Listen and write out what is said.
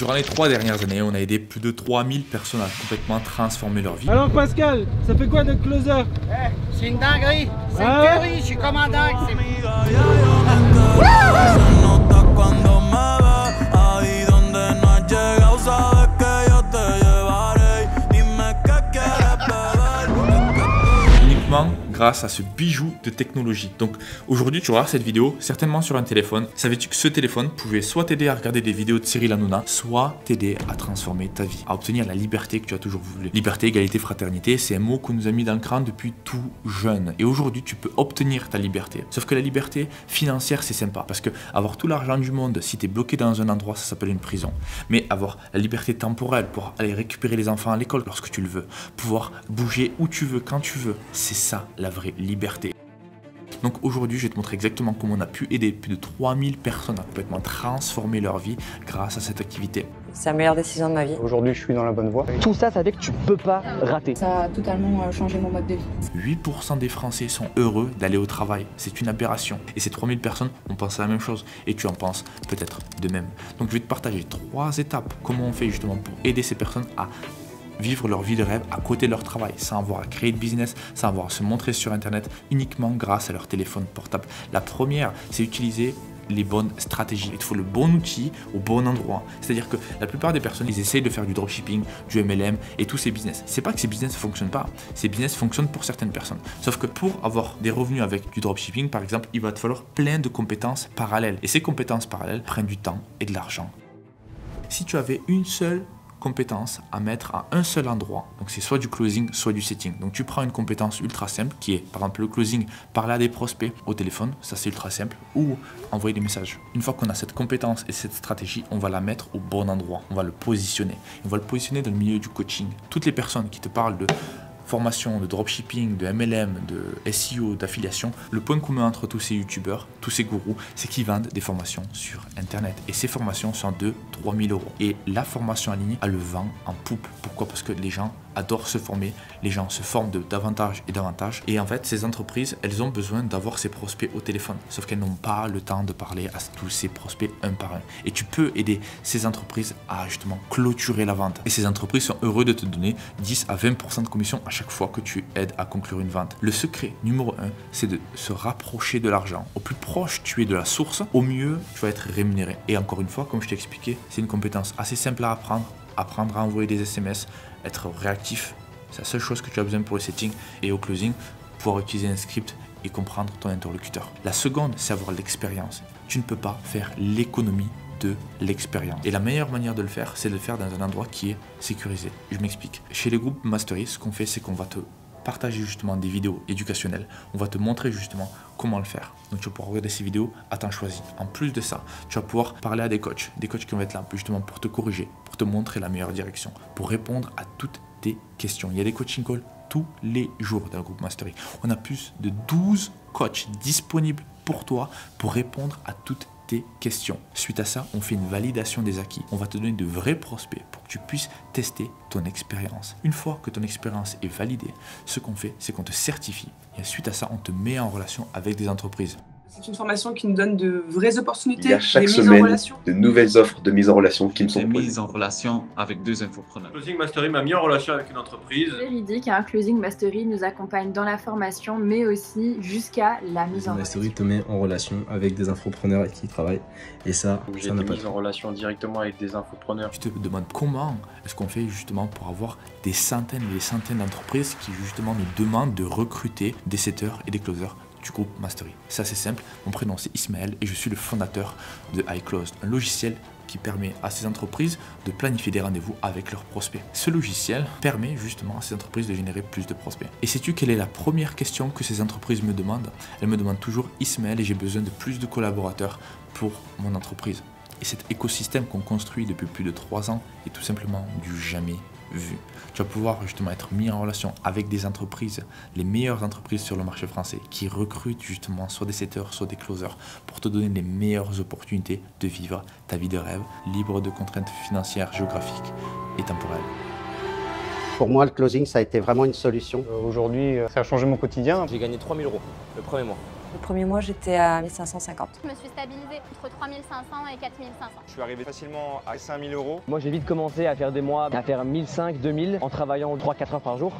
Durant les 3 dernières années, on a aidé plus de 3000 personnes à complètement transformer leur vie. Alors Pascal, ça fait quoi d'être closer? C'est une dinguerie, c'est une tuerie, je suis comme un dingue. Grâce à ce bijou de technologie. Donc aujourd'hui tu regardes cette vidéo certainement sur un téléphone. Savais-tu que ce téléphone pouvait soit t'aider à regarder des vidéos de Cyril Hanouna, soit t'aider à transformer ta vie, à obtenir la liberté que tu as toujours voulu. Liberté, égalité, fraternité, c'est un mot qu'on nous a mis dans le crâne depuis tout jeune. Et aujourd'hui tu peux obtenir ta liberté. Sauf que la liberté financière c'est sympa parce que avoir tout l'argent du monde, si tu es bloqué dans un endroit, ça s'appelle une prison. Mais avoir la liberté temporelle pour aller récupérer les enfants à l'école lorsque tu le veux, pouvoir bouger où tu veux, quand tu veux, c'est ça la vraie liberté. Donc aujourd'hui, je vais te montrer exactement comment on a pu aider plus de 3000 personnes à complètement transformer leur vie grâce à cette activité. C'est la meilleure décision de ma vie. Aujourd'hui, je suis dans la bonne voie. Tout ça, ça fait que tu peux pas rater. Ça a totalement changé mon mode de vie. 8% des Français sont heureux d'aller au travail. C'est une aberration. Et ces 3000 personnes ont pensé la même chose. Et tu en penses peut-être de même. Donc je vais te partager 3 étapes. Comment on fait justement pour aider ces personnes à vivre leur vie de rêve à côté de leur travail, sans avoir à créer de business, sans avoir à se montrer sur internet, uniquement grâce à leur téléphone portable. La première, c'est utiliser les bonnes stratégies. Il te faut le bon outil au bon endroit. C'est-à-dire que la plupart des personnes, ils essayent de faire du dropshipping, du MLM et tous ces business. C'est pas que ces business ne fonctionnent pas. Ces business fonctionnent pour certaines personnes. Sauf que pour avoir des revenus avec du dropshipping, par exemple, il va te falloir plein de compétences parallèles. Et ces compétences parallèles prennent du temps et de l'argent. Si tu avais une seule compétence à mettre à un seul endroit, donc c'est soit du closing, soit du setting. Donc tu prends une compétence ultra simple qui est par exemple le closing, parler à des prospects au téléphone, ça c'est ultra simple, ou envoyer des messages. Une fois qu'on a cette compétence et cette stratégie, on va la mettre au bon endroit, on va le positionner. On va le positionner dans le milieu du coaching. Toutes les personnes qui te parlent de formation, de dropshipping, de MLM, de SEO, d'affiliation, le point commun entre tous ces youtubeurs, tous ces gourous, c'est qu'ils vendent des formations sur internet. Et ces formations sont de 3000 €. Et la formation en ligne, elle le vend en poupe. Pourquoi? Parce que les gens adorent se former, les gens se forment de davantage et davantage. Et en fait, ces entreprises, elles ont besoin d'avoir ces prospects au téléphone. Sauf qu'elles n'ont pas le temps de parler à tous ces prospects un par un. Et tu peux aider ces entreprises à justement clôturer la vente. Et ces entreprises sont heureuses de te donner 10 à 20% de commission à chaque fois que tu aides à conclure une vente. Le secret numéro 1, c'est de se rapprocher de l'argent. Au plus proche tu es de la source, au mieux tu vas être rémunéré. Et encore une fois, comme je t'ai expliqué, c'est une compétence assez simple à apprendre. Apprendre à envoyer des SMS, être réactif, c'est la seule chose que tu as besoin pour le setting. Et au closing, pouvoir utiliser un script et comprendre ton interlocuteur. La seconde, c'est avoir l'expérience. Tu ne peux pas faire l'économie de l'expérience. Et la meilleure manière de le faire, c'est de le faire dans un endroit qui est sécurisé. Je m'explique. Chez les groupes Mastery, ce qu'on fait, c'est qu'on va te partager justement des vidéos éducationnelles. On va te montrer justement comment le faire. Donc tu vas pouvoir regarder ces vidéos à temps choisi. En plus de ça, tu vas pouvoir parler à des coachs qui vont être là justement pour te corriger, pour te montrer la meilleure direction, pour répondre à toutes tes questions. Il y a des coaching calls tous les jours dans le groupe Mastery. On a plus de 12 coachs disponibles pour toi pour répondre à toutes tes questions. Suite à ça, on fait une validation des acquis. On va te donner de vrais prospects pour que tu puisses tester ton expérience. Une fois que ton expérience est validée, ce qu'on fait, c'est qu'on te certifie. Et suite à ça, on te met en relation avec des entreprises. C'est une formation qui nous donne de vraies opportunités. Il y a chaque semaine de nouvelles offres de mise en relation qui me sont proposées. Mise en relation avec 2 infopreneurs. Closing Mastery m'a mis en relation avec une entreprise. C'est l'idée qu'un Closing Mastery nous accompagne dans la formation, mais aussi jusqu'à la mise en relation. Mastery te met en relation avec des infopreneurs avec qui il travaille. Et ça, j'ai été mis en relation directement avec des infopreneurs. Tu te demandes comment est-ce qu'on fait justement pour avoir des centaines et des centaines d'entreprises qui justement nous demandent de recruter des setters et des closers du groupe Mastery. C'est assez simple, mon prénom c'est Ismaël et je suis le fondateur de iClosed, un logiciel qui permet à ces entreprises de planifier des rendez-vous avec leurs prospects. Ce logiciel permet justement à ces entreprises de générer plus de prospects. Et sais-tu quelle est la première question que ces entreprises me demandent? Elles me demandent toujours: Ismaël, et j'ai besoin de plus de collaborateurs pour mon entreprise. Et cet écosystème qu'on construit depuis plus de 3 ans est tout simplement du jamais vu. Tu vas pouvoir justement être mis en relation avec des entreprises, les meilleures entreprises sur le marché français, qui recrutent justement soit des setters, soit des closers, pour te donner les meilleures opportunités de vivre ta vie de rêve, libre de contraintes financières, géographiques et temporelles. Pour moi, le closing, ça a été vraiment une solution. Aujourd'hui, ça a changé mon quotidien. J'ai gagné 3000 € le premier mois. Le premier mois, j'étais à 1550. Je me suis stabilisée entre 3500 et 4500. Je suis arrivé facilement à 5000 euros. Moi, j'ai vite commencé à faire des mois, à faire 1500, 2000 en travaillant 3-4 heures par jour.